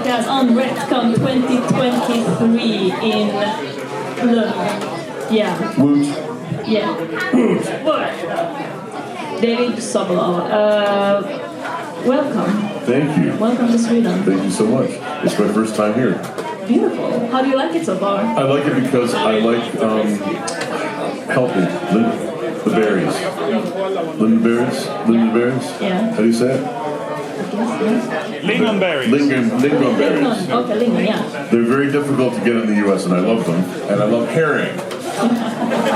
podcast on Retcon 2023 in Lund. Yeah. Woot. Yeah. Woot. David Sobolov. Welcome. Thank you. Welcome to Sweden. Thank you so much. It's my first time here. Beautiful. How do you like it so far? I like it because I like helping the berries. Lingonberries? Yeah. How do you say it? Lingonberries. Lingonberries. Okay, lingon, yeah. They're very difficult to get in the U.S. and I love them. And I love herring.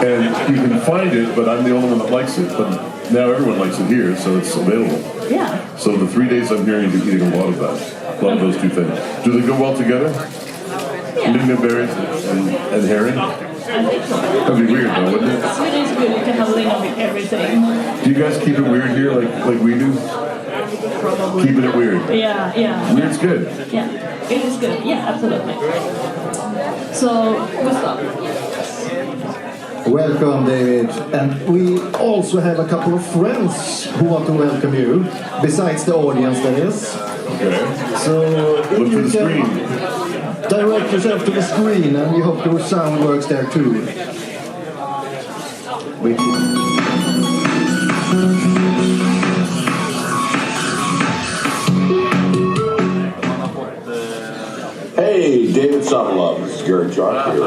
And you can find it, but I'm the only one that likes it. But now everyone likes it here, so it's available. Yeah. So the 3 days I'm here, you'll be eating a lot of that. A lot of those two things. Do they go well together? Yeah. Lingonberries and herring? I think so. That'd be weird though, wouldn't it? Sweden is good. You can have lingon with everything. Do you guys keep it weird here like we do? Probably. Keeping it weird. Yeah, yeah. Weird's good. Yeah, it is good. Yeah, absolutely. So, Gustav. Welcome, David. And we also have a couple of friends who want to welcome you, besides the audience, that is. Okay. So, if Look for you the can screen. direct yourself to the screen, and we hope your sound works there too. Hey, David Sobolov. This is Gary Jock here.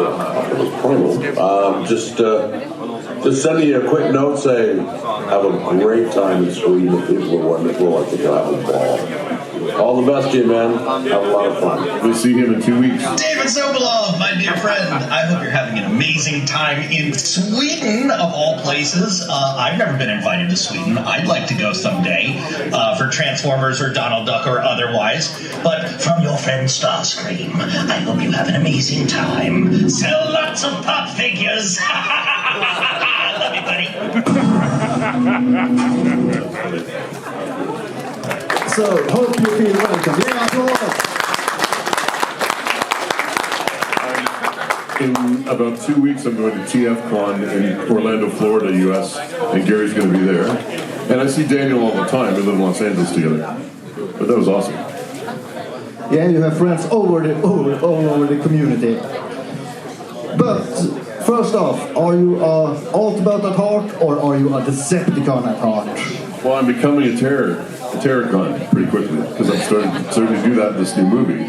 Just sending you a quick note saying, have a great time in Sweden. The people are wonderful. I think you'll have a ball. All the best to you, man. Have a lot of fun. We'll see him in 2 weeks. David Sobolov, my dear friend. I hope you're having an amazing time in Sweden, of all places. I've never been invited to Sweden. I'd like to go someday for Transformers or Donald Duck or otherwise. But from your friend Starscream, I hope you have an amazing time. Sell lots of pop figures. Love you, buddy. So, hope you feel welcome. Yeah, applause. In about 2 weeks, I'm going to TFCon in Orlando, Florida, U.S., and Gary's going to be there. And I see Daniel all the time. We live in Los Angeles together. But that was awesome. Yeah, you have friends all over the community. But first off, are you a Autobot at heart, or are you a Decepticon at heart? Well, I'm becoming a Terracon pretty quickly because I'm starting to do that in this new movie.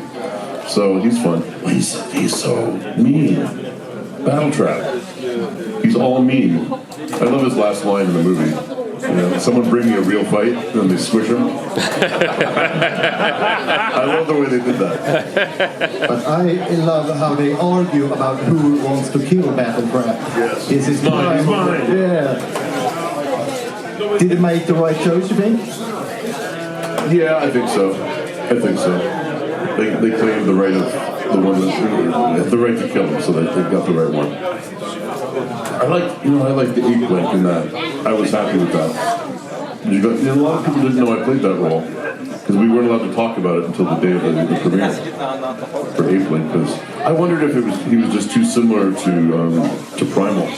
So he's fun. He's so mean. Battle Trap. He's all mean. I love his last line in the movie. You know, someone bring me a real fight, and then they squish him. I love the way they did that. But I love how they argue about who wants to kill Battle Trap. Yes. Is it mine? He's mine. Yeah. Did it make the right choice, you think? Yeah, I think so. They claimed the right of the one that the right to kill him, so they got the right one. I like the ape link in that. I was happy with that. A lot of people didn't know I played that role because we weren't allowed to talk about it until the day of the premiere for ape link. Because I wondered if he was just too similar to Primal,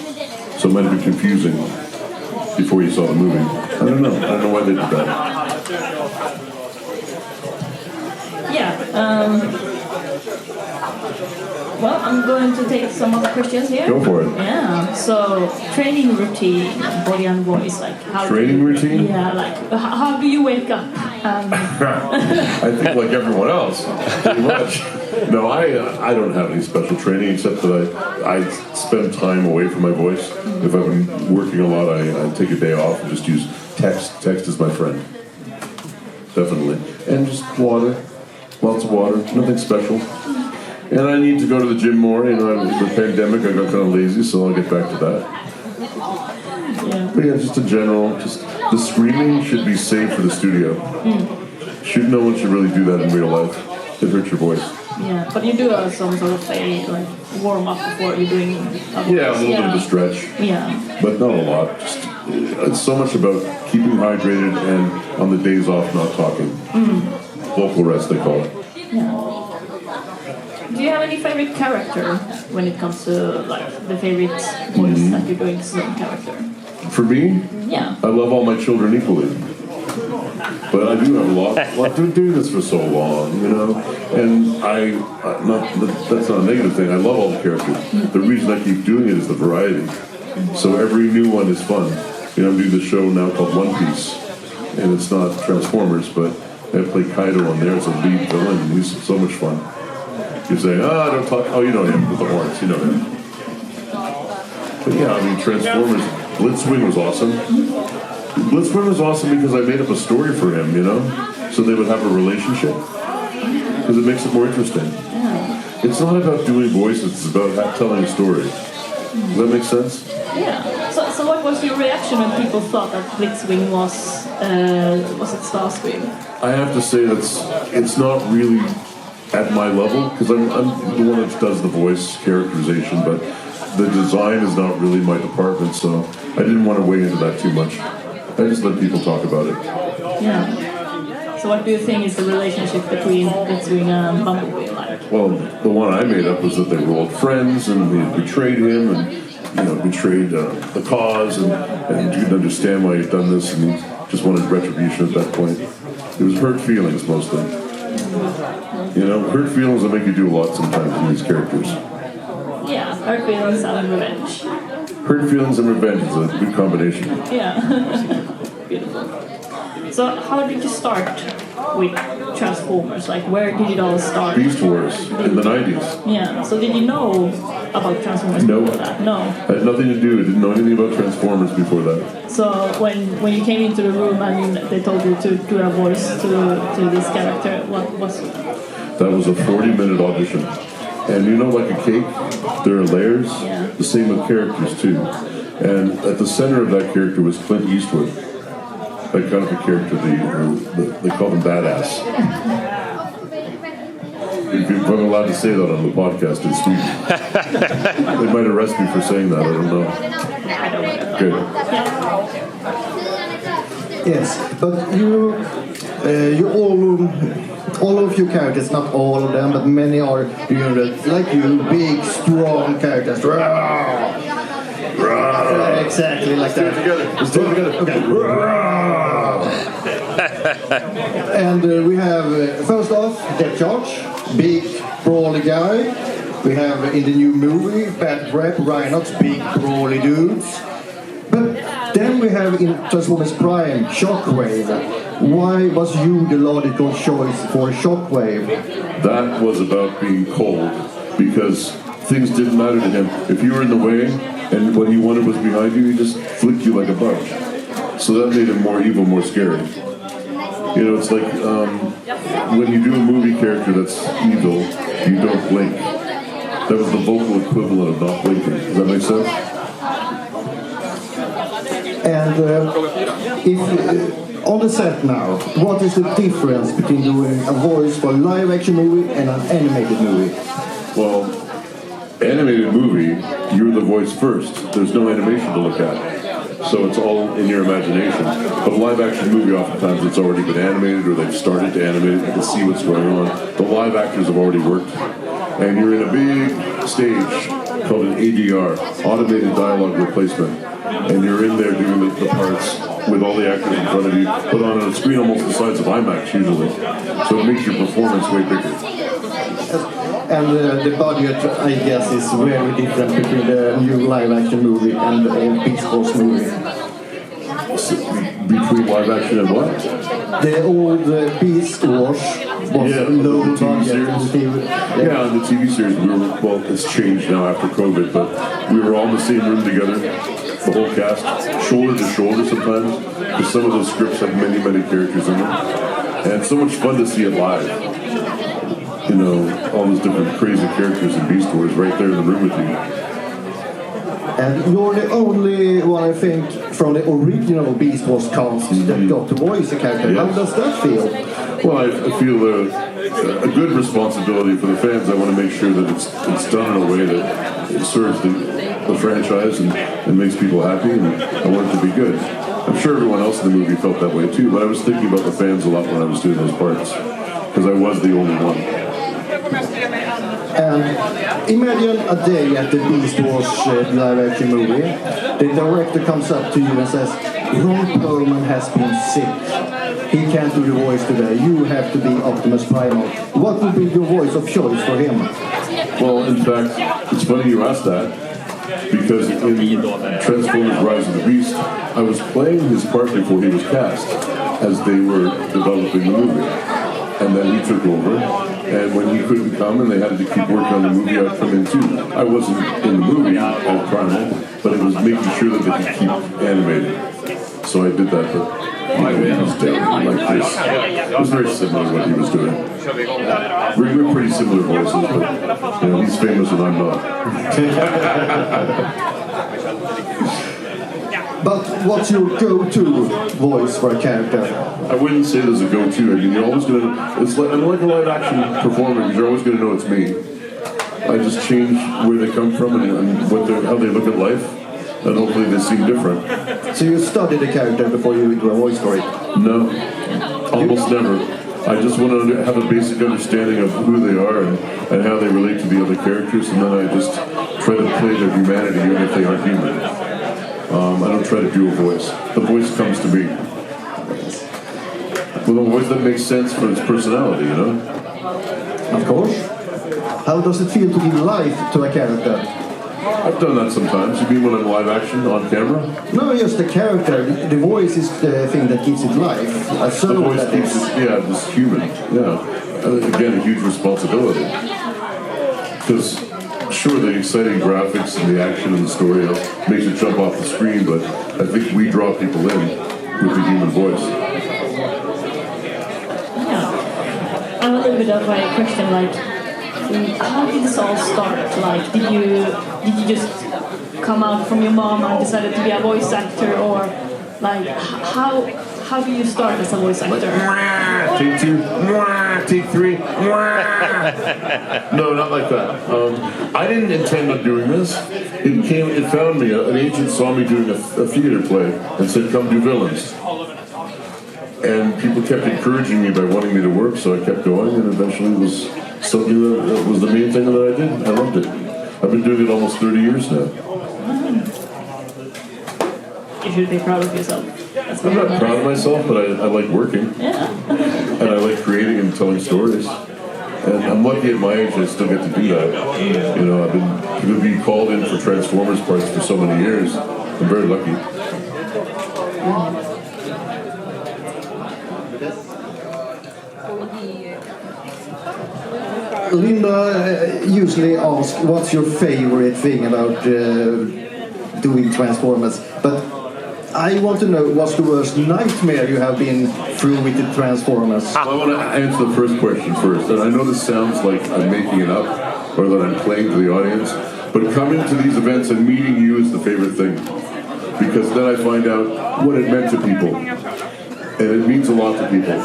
so it might have been confusing before you saw the movie. I don't know why they did that. Yeah. Well, I'm going to take some of the questions here. Go for it. Yeah. So, training routine, body and voice, like how. Training routine? Yeah, like how do you wake up? I think like everyone else, pretty much. No, I don't have any special training except that I spend time away from my voice. If I've been working a lot, I take a day off and just use text. Text is my friend. Definitely. And just water. Lots of water. Nothing special. And I need to go to the gym more. You know, with the pandemic, I got kind of lazy, so I'll get back to that. Yeah. But yeah, just in general, the screaming should be safe for the studio. No one should really do that in real life. It hurts your voice. Yeah, but you do some sort of like warm up before you're doing. Yeah, a little bit of a stretch. Yeah. But not a lot. It's so much about keeping hydrated and on the days off not talking. Vocal rest, they call it. Yeah. Do you have any favorite character when it comes to like the favorite voice that you're doing some character? For me, Yeah. I love all my children equally. But I do have a lot. I've been doing this for so long, you know, and that's not a negative thing. I love all the characters. The reason I keep doing it is the variety. So every new one is fun. You know, I'm doing this show now called One Piece, and it's not Transformers, but I play Kaido on there as a lead villain, and he's so much fun. You say, don't talk. Oh, you know him with the horns. You know him. But yeah, I mean, Transformers. Blitzwing was awesome. Blitzwing was awesome because I made up a story for him, you know? So they would have a relationship. Because it makes it more interesting. It's not about doing voices, it's about telling a story. Does that make sense? Yeah. So what was your reaction when people thought that Blitzwing was it Starscream? I have to say it's not really at my level, because I'm the one that does the voice characterization, but the design is not really my department, so I didn't want to weigh into that too much. I just let people talk about it. Yeah. So what do you think is the relationship between Blitzwing and Bumblebee like? Well, the one I made up was that they were old friends, and he had betrayed him, and betrayed the cause, and you could understand why he'd done this, and he just wanted retribution at that point. It was hurt feelings mostly. You know, hurt feelings will make you do a lot sometimes in these characters. Yeah, hurt feelings and revenge. Hurt feelings and revenge is a good combination. Yeah. Beautiful. So how did you start with Transformers? Like, where did it all start? Beast Wars in the 90s. Yeah. So did you know about Transformers before that? No. I had nothing to do. I didn't know anything about Transformers before that. So when you came into the room and they told you to do a voice to this character, what was it? That was a 40-minute audition. And you know, like a cake, there are layers. Yeah. The same with characters too. And at the center of that character was Clint Eastwood. That kind of a character, they call him badass. If I'm allowed to say that on the podcast in Sweden. They might arrest me for saying that, I don't know. Good. Yes, but you all of your characters, not all of them, but many are like you, big, strong characters. Exactly like that. Let's do it together. Okay. And we have, first off, Death Charge, big, brawly guy. We have in the new movie, Bad Rep, Rhinox, big, brawly dudes. But then we have in Transformers Prime, Shockwave. Why was you the logical choice for Shockwave? That was about being cold, because things didn't matter to him. If you were in the way and what he wanted was behind you, he just flicked you like a bug. So that made him more evil, more scary. You know, it's like when you do a movie character that's evil, you don't blink. That was the vocal equivalent of not blinking. Does that make sense? And if on the set now, what is the difference between doing a voice for a live-action movie and an animated movie? Well, animated movie, you're the voice first. There's no animation to look at. So it's all in your imagination. But a live-action movie, oftentimes it's already been animated, or they've started to animate it. You can see what's going on. The live actors have already worked. And you're in a big stage called an ADR, Automated Dialogue Replacement. And you're in there doing the parts with all the actors in front of you, put on a screen almost the size of IMAX usually. So it makes your performance way bigger. And the budget, I guess, is very different between the new live-action movie and the Beast Wars movie. Between live action and what? The old Beast Wars was low budget. Yeah, on the TV series, it's changed now after COVID, but we were all in the same room together, the whole cast, shoulder to shoulder sometimes, because some of those scripts have many, many characters in them. And it's so much fun to see it live. You know, all those different crazy characters in Beast Wars right there in the room with you. And you're the only one, I think, from the original Beast Wars cast that got to voice the character. Yes. How does that feel? Well, I feel a good responsibility for the fans. I want to make sure that it's done in a way that it serves the franchise and makes people happy, and I want it to be good. I'm sure everyone else in the movie felt that way too, but I was thinking about the fans a lot when I was doing those parts, because I was the only one. And imagine a day at the Beast Wars live-action movie. The director comes up to you and says, Ron Perlman has been sick. he can't do the voice today. You have to be Optimus Primal. What would be your voice of choice for him? Well, in fact, it's funny you asked that, because in Transformers Rise of the Beast, I was playing his part before he was cast, as they were developing the movie. And then he took over, and when he couldn't come and they had to keep working on the movie, I'd come in too. I wasn't in the movie at Primal, but it was making sure that they could keep animating. So I did that, but he was down like this. It was very similar to what he was doing. We're pretty similar voices, but you know, he's famous and I'm not. But what's your go-to voice for a character? I wouldn't say there's a go-to. I mean, you're always gonna. It's like I'm like a live-action performer. Because you're always gonna know it's me. I just change where they come from and what how they look at life, and hopefully they seem different. So you study the character before you do a voice for it? No, almost never. I just want to have a basic understanding of who they are and how they relate to the other characters, and then I just try to play their humanity even if they aren't human. I don't try to do a voice. The voice comes to me. Well, a voice that makes sense for its personality, you know? Of course. How does it feel to give life to a character? I've done that sometimes. You mean when I'm live action on camera? No, just the character. The voice is the thing that gives it life. A soul The voice that keeps is... it, yeah, just human. Yeah. Again, a huge responsibility. Because sure, the exciting graphics and the action and the story makes it jump off the screen, but I think we draw people in with the human voice. Yeah. I'm a little bit of a question, like, how did this all start? Like, did you just come out from your mom and decided to be a voice actor, or like how do you start as a voice actor? Take two, take three. No, not like that. I didn't intend on doing this. It found me. An agent saw me doing a theater play and said, "Come do villains." And people kept encouraging me by wanting me to work, so I kept going, and eventually it was something that was the main thing that I did. I loved it. I've been doing it almost 30 years now. You should be proud of yourself. I'm not proud of myself, but I like working. Yeah. And I like creating and telling stories. And I'm lucky at my age I still get to do that. You know, I've been called in for Transformers parts for so many years. I'm very lucky. Linda usually asks, what's your favorite thing about doing Transformers? But I want to know, what's the worst nightmare you have been through with the Transformers? Well, I want to answer the first question first. And I know this sounds like I'm making it up or that I'm playing to the audience, but coming to these events and meeting you is the favorite thing. Because then I find out what it meant to people. And it means a lot to people.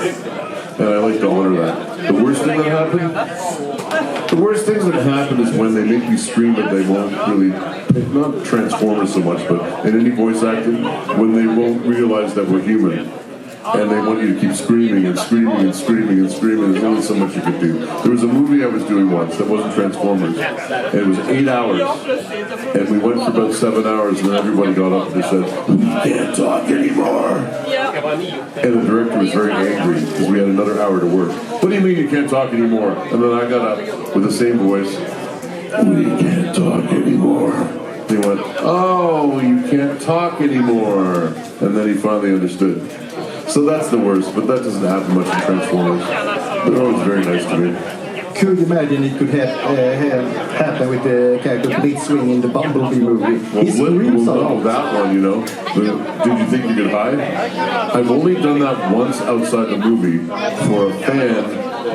And I like to honor that. The worst thing that happened? The worst things that happen is when they make me scream that they won't really, not Transformers so much, but in any voice acting, when they won't realize that we're human. And they want you to keep screaming and screaming and screaming and screaming. There's only so much you could do. There was a movie I was doing once that wasn't Transformers. And it was 8 hours. And we went for about 7 hours, and then everybody got up and they said, "We can't talk anymore." And the director was very angry because we had another hour to work. "What do you mean you can't talk anymore?" And then I got up with the same voice. "We can't talk anymore." He went, "Oh, you can't talk anymore." And then he finally understood. So that's the worst, but that doesn't happen much in Transformers. They're always very nice to me. Could you imagine it could happen with the character Blitzwing in the Bumblebee movie? He's real no, that one, you know. Did you think you could hide? I've only done that once outside the movie for a fan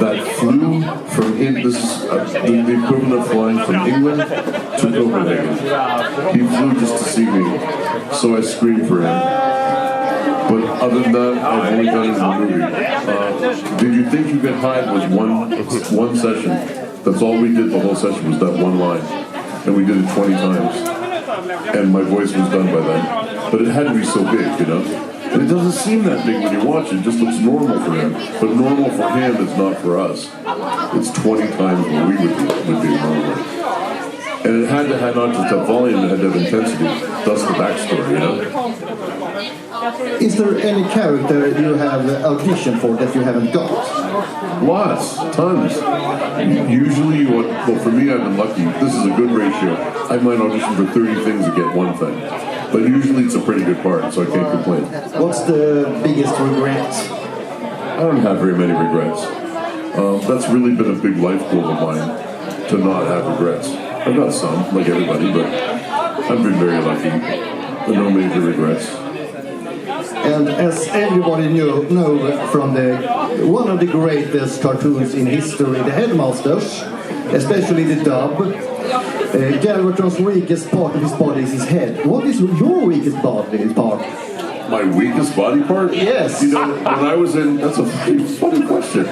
that flew from the equivalent of flying from England to Copenhagen. He flew just to see me, so I screamed for him. But other than that, I've only done it in the movie. Did you think you could hide was one session. That's all we did the whole session was that one line. And we did it 20 times. And my voice was done by then. But it had to be so big, you know? And it doesn't seem that big when you watch it. It just looks normal for him. But normal for him is not for us. It's 20 times what we would be normal. And it had to have not just have volume, it had to have intensity. That's the backstory, you know? Is there any character you have auditioned for that you haven't got? Lots, tons. Usually, well, for me, I've been lucky. This is a good ratio. I might audition for 30 things to get one thing. But usually it's a pretty good part, so I can't complain. What's the biggest regret? I don't have very many regrets. That's really been a big life goal of mine, to not have regrets. I've got some, like everybody, but I've been very lucky. But no major regrets. And as everybody know from one of the greatest cartoons in history, the Headmasters, especially the dub, Galvatron's weakest part of his body is his head. What is your weakest body part? My weakest body part? Yes. You know, when I was in... That's a funny question.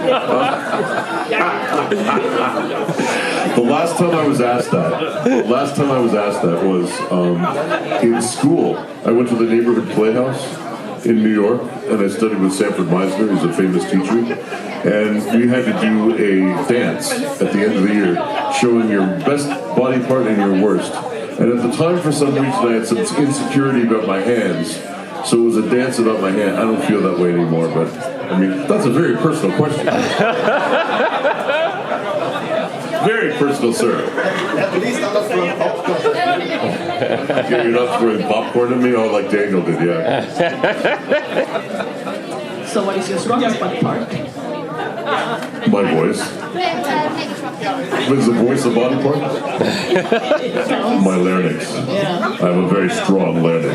The last time I was asked that was in school. I went to the neighborhood playhouse in New York, and I studied with Sanford Meisner, who's a famous teacher. And we had to do a dance at the end of the year, showing your best body part and your worst. And at the time, for some reason, I had some insecurity about my hands. So it was a dance about my hand. I don't feel that way anymore, but I mean, that's a very personal question. Very personal, sir. At least I'm not throwing popcorn. You're not throwing popcorn at me? Oh, like Daniel did, yeah. So what is your strongest body part? My voice. Is the voice a body part? My larynx. Yeah. I have a very strong larynx.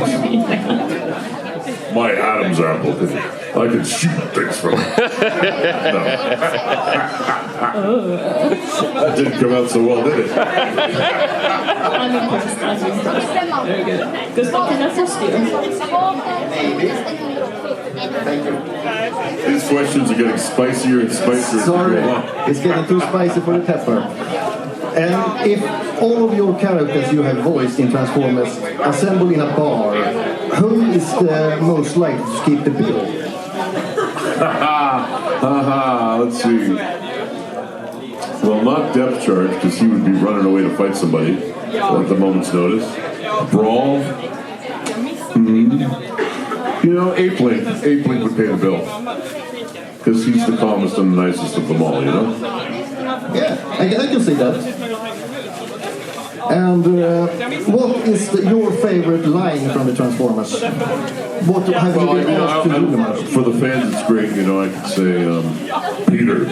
My Adam's apple. I can shoot things from it. No. That didn't come out so well, did it? I'm impressed. Very good. Gustav, can I trust you? These questions are getting spicier and spicier. Sorry, it's getting too spicy for the pepper. And if all of your characters you have voiced in Transformers assemble in a bar, who is the most likely to keep the bill? Let's see. Well, not depth charge, because he would be running away to fight somebody at the moment's notice. Brawl. You know, Ape-Link would pay the bill. Because he's the calmest and the nicest of them all, you know? Yeah, I can see that. And what is your favorite line from the Transformers? What have you been asked to do the most? For the fans, it's great, you know, I could say, Peter,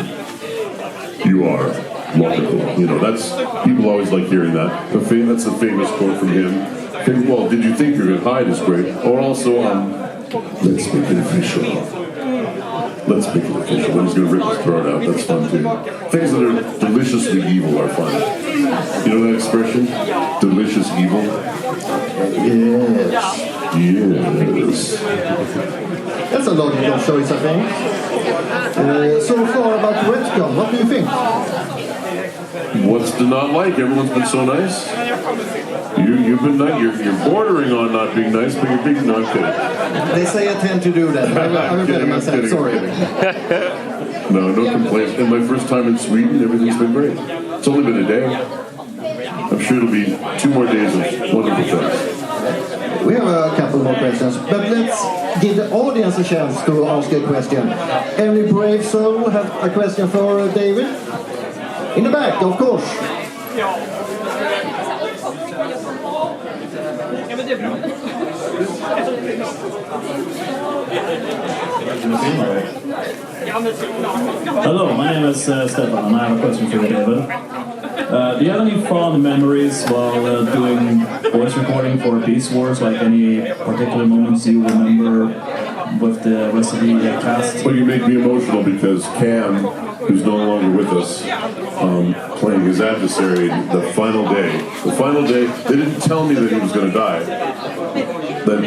you are wonderful. You know, that's, people always like hearing that. That's a famous quote from him. Well, did you think you were going to hide is great. Or also, let's make it official. Let's make it official. When he's going to rip his throat out, that's fun too. Things that are deliciously evil are fun. You know that expression? Delicious evil? Yes. Yes. That's a logical choice, I think. So far about Retcon, what do you think? What's to not like? Everyone's been so nice. You've been nice. You're bordering on not being nice, but you're being not kidding. They say I tend to do that. I'm kidding myself. Sorry. No complaints. And my first time in Sweden, everything's been great. It's only been a day. I'm sure it'll be 2 more days of wonderful things. We have a couple more questions, but let's give the audience a chance to ask a question. Any brave soul have a question for David? In the back, of course. Hello, my name is Stefan, and I have a question for you, David. Do you have any fond memories while doing voice recording for Beast Wars? Like any particular moments you remember with the rest of the cast? Well, you make me emotional because Cam, who's no longer with us, playing his adversary the final day, they didn't tell me that he was going to die, that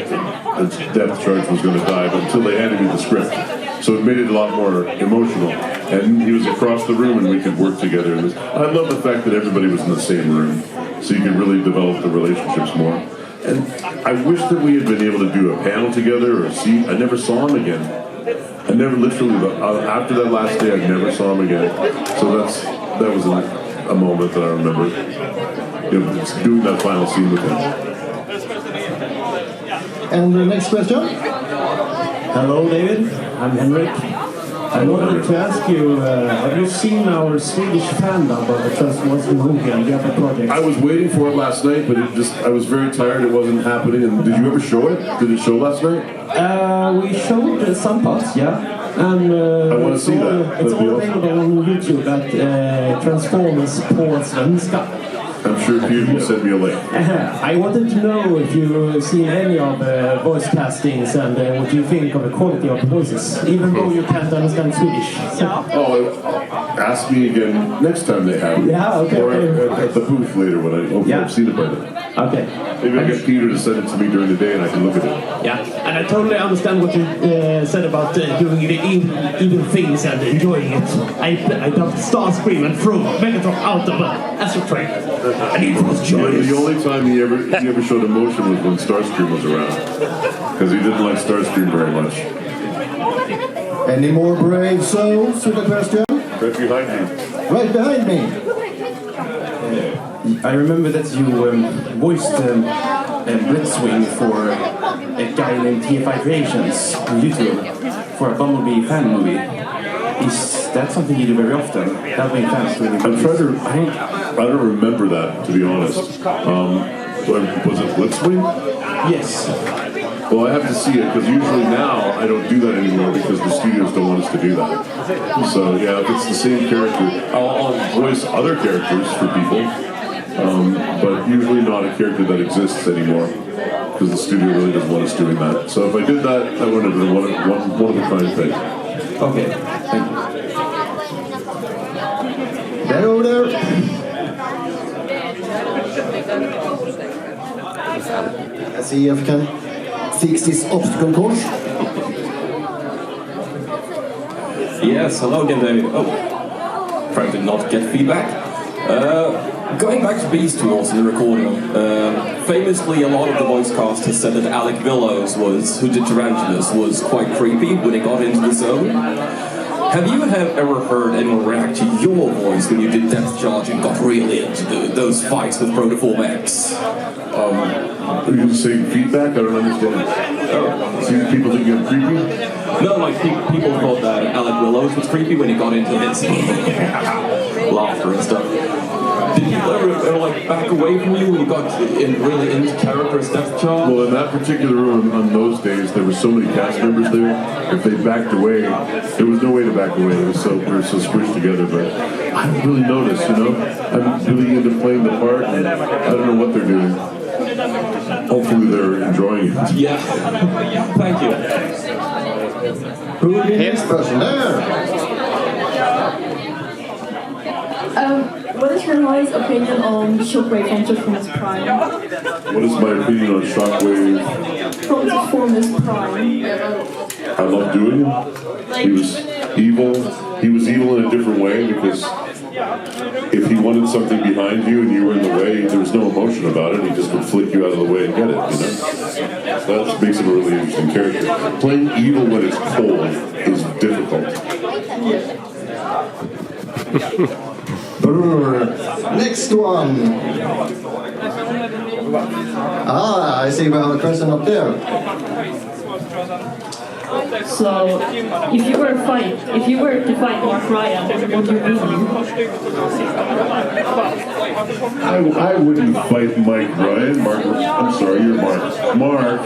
the depth charge was going to die, but until they handed me the script. So it made it a lot more emotional. And he was across the room and we could work together. And I love the fact that everybody was in the same room, so you could really develop the relationships more. And I wish that we had been able to do a panel together or see. I never saw him again. I never literally, after that last day, I never saw him again. So that was a moment that I remember, you know, doing that final scene with him. And the next question? Hello, David. I'm Henrik. I wanted to ask you, have you seen our Swedish fan-dub of the Transformers movie and the other projects? I was waiting for it last night, but I was very tired. It wasn't happening. And did you ever show it? Did it show last night? We showed some parts, yeah. And I want to see that. It's all available on YouTube at Transformers på svenska. I'm sure Peter will send me a link. I wanted to know if you've seen any of the voice castings and what you think of the quality of the voices, even though you can't understand Swedish. Oh, ask me again next time they have it. Yeah, okay. Or at the booth later when I've seen it by then. Okay. Maybe I'll get Peter to send it to me during the day and I can look at it. Yeah, and I totally understand what you said about doing the even things and enjoying it. I dumped Starscream and threw Megatron out of an astral train. And he was joyous. The only time he ever showed emotion was when Starscream was around. Because he didn't like Starscream very much. Any more brave souls with a question? Right behind me. Right behind me. I remember that you voiced Blitzwing for a guy named TFI Creations on YouTube for a Bumblebee fan movie. Is that something you do very often? Helping fans to I don't remember that, to be honest. Was it Blitzwing? Yes. Well, I have to see it, because usually now I don't do that anymore because the studios don't want us to do that. So, yeah, if it's the same character, I'll voice other characters for people, but usually not a character that exists anymore, because the studio really doesn't want us doing that. So if I did that, that would have been one of the kind things. Okay, thank you. That over there. Let's see if I can fix this obstacle course. Yes, hello again, David. Oh, trying to not get feedback. Going back to Beast Tools in the recording, famously a lot of the voice cast has said that Alec Willows, who did Tarantulas, was quite creepy when he got into the zone. Have you ever heard anyone react to your voice when you did Depth Charge and got really into those fights with Protoform X? Are you saying feedback? I don't understand. See, people think you're creepy? No, like people thought that Alec Willows was creepy when he got into his laughter and stuff. Did people ever like back away from you when you got really into character as Depth Charge? Well, in that particular room, on those days, there were so many cast members there. If they backed away, there was no way to back away. We were so squished together. But I don't really notice, you know. I'm really into playing the part, and I don't know what they're doing. Hopefully, they're enjoying it. Yeah. Thank you. Who will be the next person? There. What is your guys' opinion on Shockwave from Transformers Prime? What is my opinion on Shockwave? From Transformers Prime. I love doing him. He was evil. He was evil in a different way because if he wanted something behind you and you were in the way, there was no emotion about it. He just would flick you out of the way and get it, you know? So that makes him a really interesting character. Playing evil when it's cold is difficult. Next one. I see we have a question up there. So, if you were to fight Mark Ryan, what would you do? I wouldn't fight Mike Ryan. I'm sorry, you're Mark. Mark,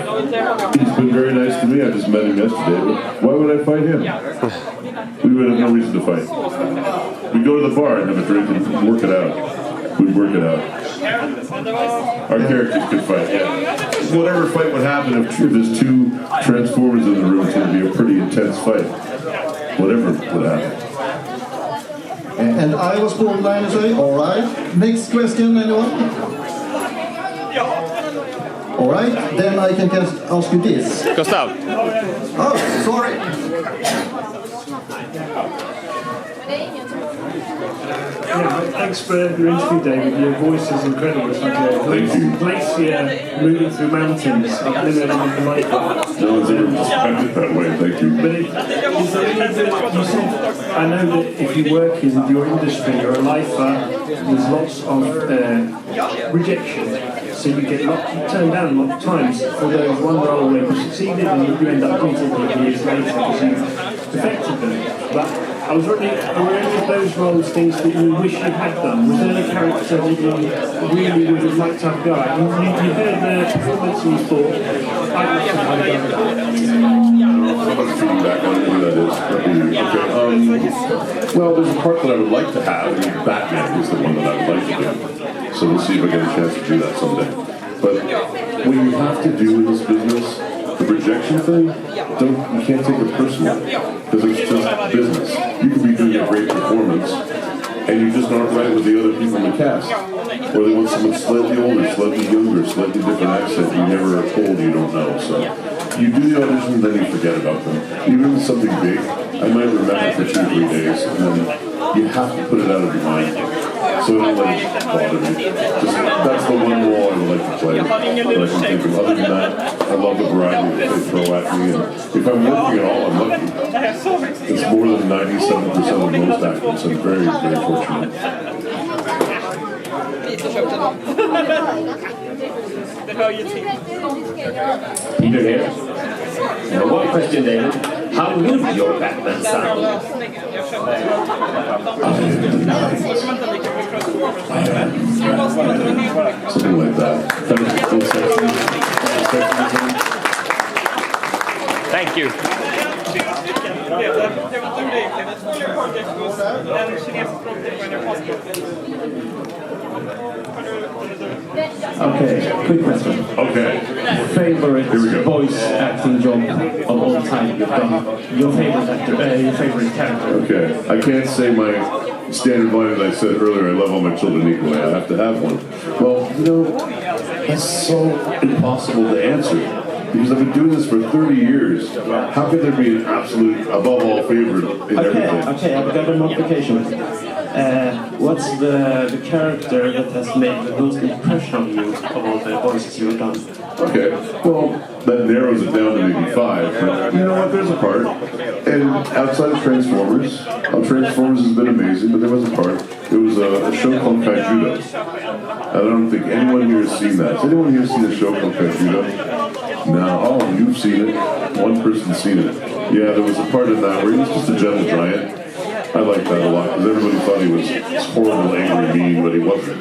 he's been very nice to me. I just met him yesterday. But why would I fight him? We would have no reason to fight. We'd go to the bar and have a drink and work it out. We'd work it out. Our characters could fight, yeah. Whatever fight would happen if there's two Transformers in the room, it's going to be a pretty intense fight. Whatever would happen. And I was born dinosaur. All right. Next question, anyone? All right. Then I can just ask you this. Gustav. Oh, sorry. Thanks for your interview, David. Your voice is incredible. It's like a glacier moving through mountains. I've never anything like that. No one's ever described it that way, thank you. But is there anything that you said, I know that if you work in your industry, you're a lifer, there's lots of rejection. So you get turned down a lot of times for those one role where you succeeded and you end up beating them years later because you affected them. But I was wondering, were any of those roles things that you wish you had done? Was there a character that you really would have liked to have done? You heard the performance and you thought, I'd like to have done Let's feedback on who that is. Okay. Well, there's a part that I would like to have, and Batman is the one that I would like to do. So we'll see if I get a chance to do that someday. But what you have to do in this business, the rejection thing, you can't take it personally, because it's just business. You could be doing a great performance, and you just aren't right with the other people in the cast. Or they want someone slightly older, slightly younger, slightly different accent you never are told you don't know. So you do the audition, then you forget about them. Even if it's something big, I might remember for 2 or 3 days, and then you have to put it out of your mind. So don't let it bother me. That's the one role I would like to play. But I can think of. Other than that, I love the variety that they throw at me. And if I'm working at all, I'm lucky. It's more than 97% of most actors. I'm very, very fortunate. Peter here. Now, one question, David. How would your Batman sound? Something like that. Thank you. Okay, quick question. Okay. Favorite voice acting job of all time you've done? Your favorite actor, your favorite character? Okay. I can't say my standard line that I said earlier, I love all my children equally. I have to have one. Well, you know, that's so impossible to answer. Because I've been doing this for 30 years. How could there be an absolute, above all favorite in everything? Okay, I've got a modification. What's the character that has made the most impression on you of all the voices you've done? Okay, well, that narrows it down to maybe 5. But you know what, there's a part. And outside of Transformers, Transformers has been amazing, but there was a part. It was a show called Kaijudo. I don't think anyone here has seen that. Has anyone here seen a show called Kaijudo? No. Oh, you've seen it. One person's seen it. Yeah, there was a part in that where he was just a gentle giant. I liked that a lot because everybody thought he was horrible, angry, mean, but he wasn't.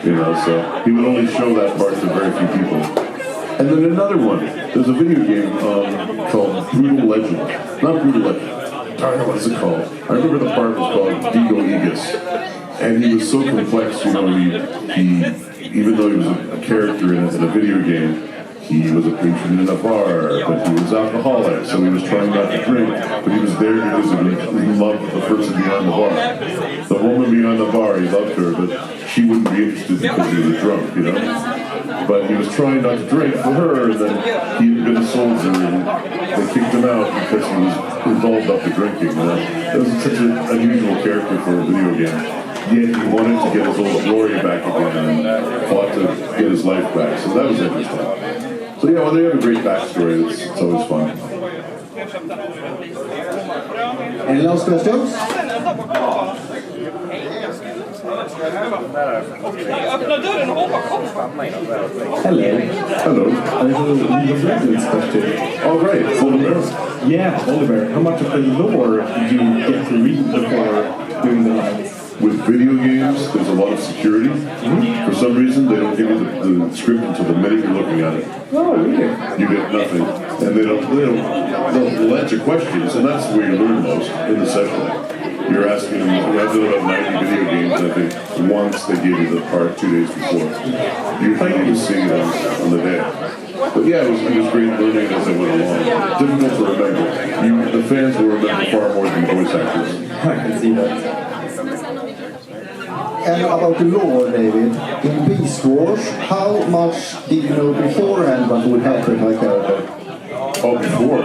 You know, so he would only show that part to very few people. And then another one. There's a video game called Brutal Legend. Not Brutal Legend. I don't know what is it called. I remember the part was called Digo Aegis. And he was so complex, you know, he even though he was a character in a video game, he was a patron in a bar, but he was alcoholic, so he was trying not to drink, but he was there because he loved the person behind the bar. The woman behind the bar, he loved her, but she wouldn't be interested because he was drunk, you know? But he was trying not to drink for her, and then he had been a soldier, and they kicked him out because he was involved up to drinking, you know? It was such an unusual character for a video game. Yet he wanted to get his old glory back again and fought to get his life back, so that was interesting. So yeah, well, they have a great backstory. It's always fun. Any last questions? Hello. Hello. I have a League of Legends question. All right, Oliver. Yeah, Oliver. How much of the lore did you get to read before doing the live? With video games, there's a lot of security. Mm-hmm. For some reason, they don't give you the script until the minute you're looking at it. Oh, really? You get nothing. And they'll answer questions, and that's where you learn most, in the session. You're asking them, I've done about 90 video games, I think once they gave you the part 2 days before. You just see it on the day. But yeah, it was great learning as I went along. Difficult to remember. The fans will remember far more than voice actors. I can see that. And about the lore, David, in Beast Wars, how much did you know beforehand what would happen to my character? Oh, before?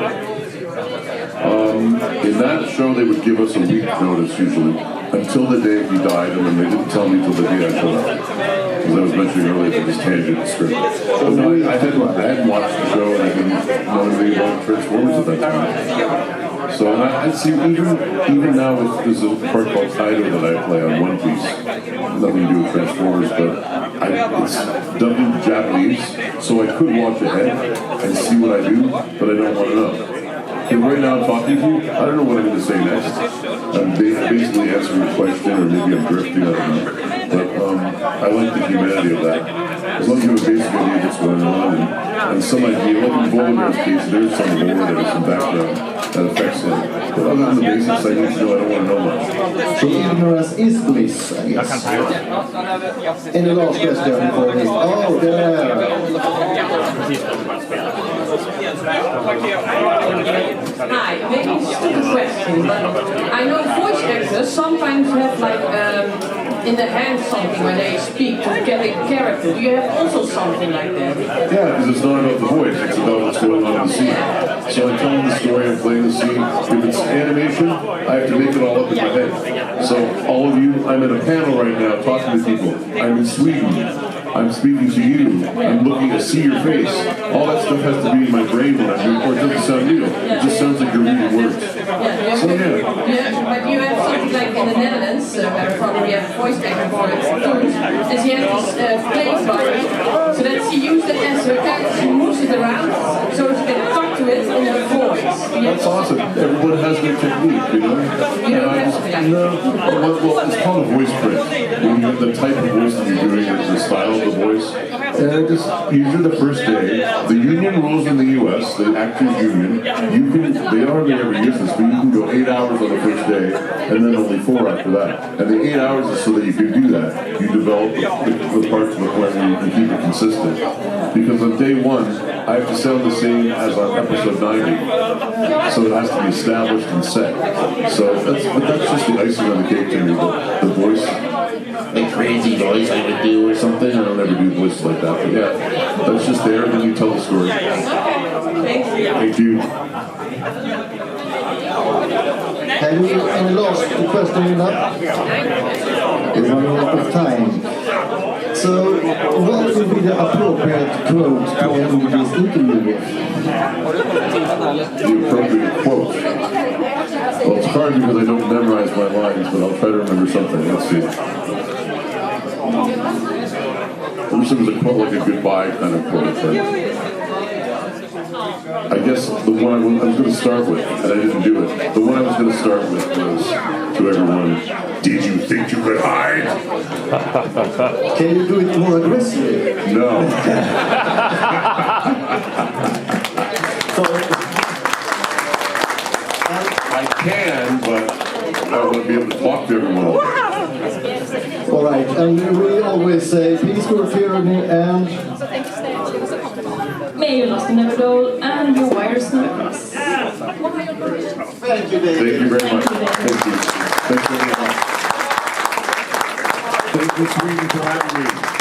In that show, they would give us a week notice usually. until the day he died, and then they didn't tell me till the day I showed up. As I was mentioning earlier, that this tangent script. So no, I hadn't watched the show, and I didn't know anything about Transformers at that time. So and I see even now there's a part called Kaido that I play on One Piece. Nothing to do with Transformers, but it's dubbed into Japanese, so I could watch ahead and see what I do, but I don't want to know. And right now I'm talking to you, I don't know what I'm going to say next. I'm basically answering a question, or maybe I'm drifting, I don't know. But I like the humanity of that. As long as you have a basic idea of what's going on, and some idea, like in Bumblebee case, there's some lore that is some background that affects him. But other than the basics, I need to know, I don't want to know much. So ignorance is bliss, I guess. Any last question before me? Oh, there! Hi, maybe it's a stupid question, but I know voice actors sometimes have like in the hand something when they speak to get a character. Do you have also something like that? Yeah, because it's not about the voice, it's about what's going on in the scene. So I'm telling the story and playing the scene. If it's animation, I have to make it all up in my head. So all of you, I'm in a panel right now talking to people. I'm in Sweden. I'm speaking to you. I'm looking to see your face. All that stuff has to be in my brain when I'm doing, or it doesn't sound real. It just sounds like you're reading words. So yeah. But you have something like in the Netherlands, where probably have a voice actor for it too, and she has this place button, so that she uses it as her character, she moves it around, so she can talk to it in her voice. That's awesome. Everyone has their technique, you know? You don't have something like that? Well, it's called a voice print. When you have the type of voice that you're doing, the style of the voice. Usually the first day, the union rules in the U.S., the actors union, they hardly ever use this, but you can go 8 hours on the first day, and then only 4 after that. And the 8 hours is so that you can do that. You develop the parts to the point where you can keep it consistent. Because on day 1, I have to sound the same as on episode 90. So it has to be established and set. So that's just the icing on the cake to me, the voice. A crazy voice I would do or something. I don't ever do voices like that, but yeah, that's just there, and then you tell the story. Thank you. Thank you. Have you any last question in that? We're running out of time. So, what would be the appropriate quote to end this interview with? The appropriate quote. Well, it's hard because I don't memorize my lines, but I'll try to remember something. Let's see. I wish there was a quote like a goodbye kind of quote. But I guess the one I was going to start with, and I didn't do it. The one I was going to start with was to everyone, did you think you could hide? Can you do it more aggressively? No. I can, but I want to be able to talk to everyone all day. All right, and we always say peace, good tyranny, and May your lust never dull and your wires never cross. thank you, David. Thank you very much. Thank you. Thanks very much. Thank you, Sweden, for having me.